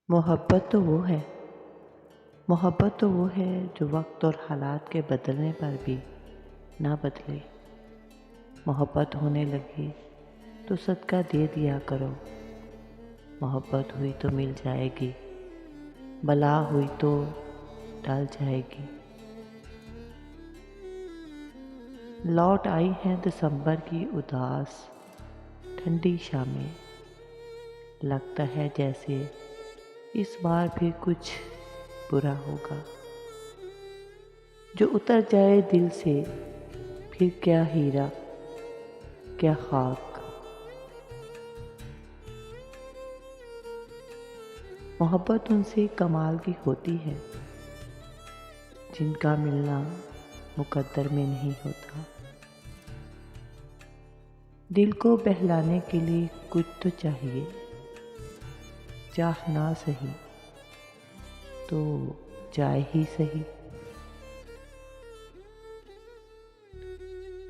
मोहब्बत तो वो है जो वक्त और हालात के बदलने पर भी ना बदले। मोहब्बत होने लगी तो सदका दे दिया करो। मोहब्बत हुई तो मिल जाएगी, बला हुई तो टल जाएगी। लौट आई हैं दिसंबर की उदास ठंडी शामें। लगता है जैसे इस बार भी कुछ बुरा होगा। जो उतर जाए दिल से फिर क्या हीरा क्या खाक। मोहब्बत उनसे कमाल की होती है जिनका मिलना मुकद्दर में नहीं होता। दिल को बहलाने के लिए कुछ तो चाहिए, चाह ना सही तो जाए ही सही।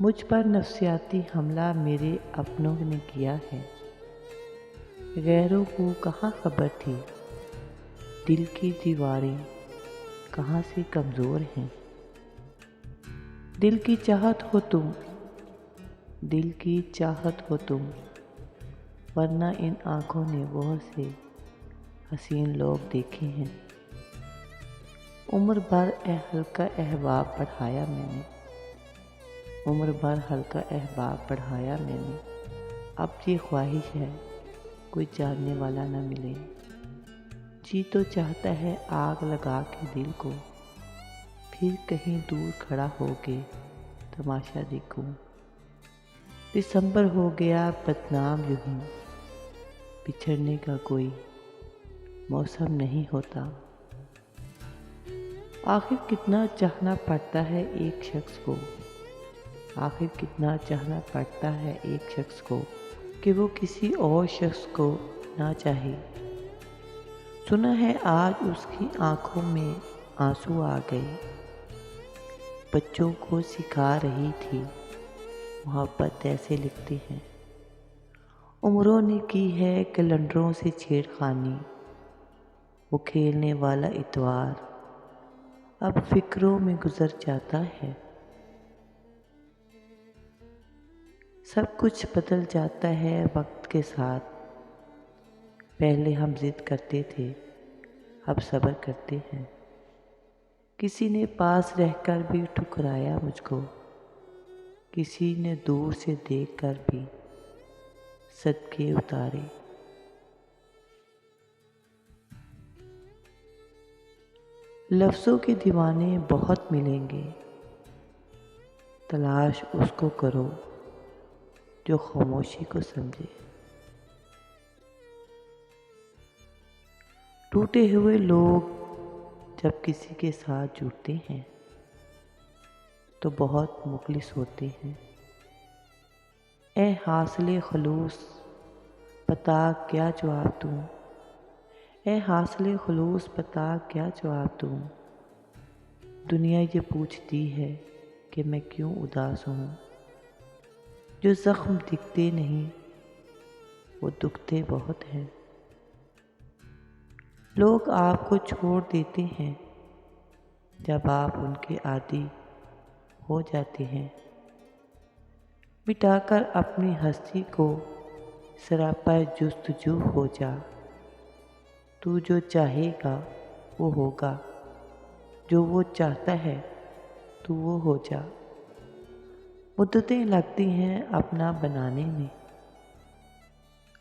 मुझ पर नफ्सियाती हमला मेरे अपनों ने किया है। गैरों को कहाँ खबर थी दिल की दीवारें कहाँ से कमज़ोर हैं। दिल की चाहत हो तुम, दिल की चाहत हो तुम, वरना इन आँखों ने बहुत से हसीन लोग देखे हैं। उम्र भर हल्का अहबाब पढ़ाया मैंने, उम्र भर हल्का अहबाब पढ़ाया मैंने। अब ये ख्वाहिश है कोई जानने वाला न मिले। जी तो चाहता है आग लगा के दिल को, फिर कहीं दूर खड़ा होके तमाशा देखूं। दिसंबर हो गया बदनाम यूं ही, बिछड़ने का कोई मौसम नहीं होता। आखिर कितना चाहना पड़ता है एक शख्स को, आखिर कितना चाहना पड़ता है एक शख्स को कि वो किसी और शख्स को ना चाहे। सुना है आज उसकी आंखों में आंसू आ गए। बच्चों को सिखा रही थी मोहब्बत ऐसे लिखते हैं। उम्रों ने की है कैलेंडरों से छेड़खानी। वो खेलने वाला इतवार अब फिक्रों में गुजर जाता है। सब कुछ बदल जाता है वक्त के साथ। पहले हम जिद करते थे, अब सब्र करते हैं। किसी ने पास रहकर भी ठुकराया मुझको, किसी ने दूर से देखकर भी सदके उतारे। लफ्ज़ों के दीवाने बहुत मिलेंगे, तलाश उसको करो जो खामोशी को समझे। टूटे हुए लोग जब किसी के साथ जुड़ते हैं तो बहुत मुखलिस होते हैं। ए हासिले खलूस पता क्या जवाब दूँ, ए हासिले खलूस पता क्या जवाब दूँ। दुनिया ये पूछती है कि मैं क्यों उदास हूँ। जो ज़ख्म दिखते नहीं वो दुखते बहुत हैं। लोग आपको छोड़ देते हैं जब आप उनके आदी हो जाते हैं। मिटाकर अपनी हस्ती को सरापा जुस्तजू हो जा। तू जो चाहेगा वो होगा, जो वो चाहता है तू वो हो जा। मुद्दतें लगती हैं अपना बनाने में,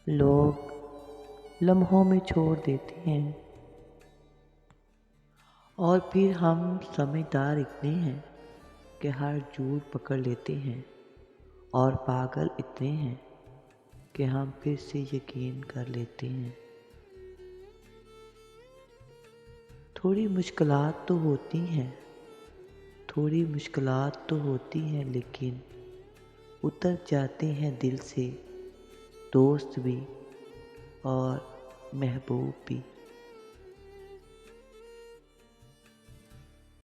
लोग लम्हों में छोड़ देते हैं। और फिर हम समझदार इतने हैं कि हर झूठ पकड़ लेते हैं, और पागल इतने हैं कि हम फिर से यकीन कर लेते हैं। थोड़ी मुश्किलात तो होती हैं, थोड़ी मुश्किलात तो होती हैं, लेकिन उतर जाते हैं दिल से दोस्त भी और महबूब भी।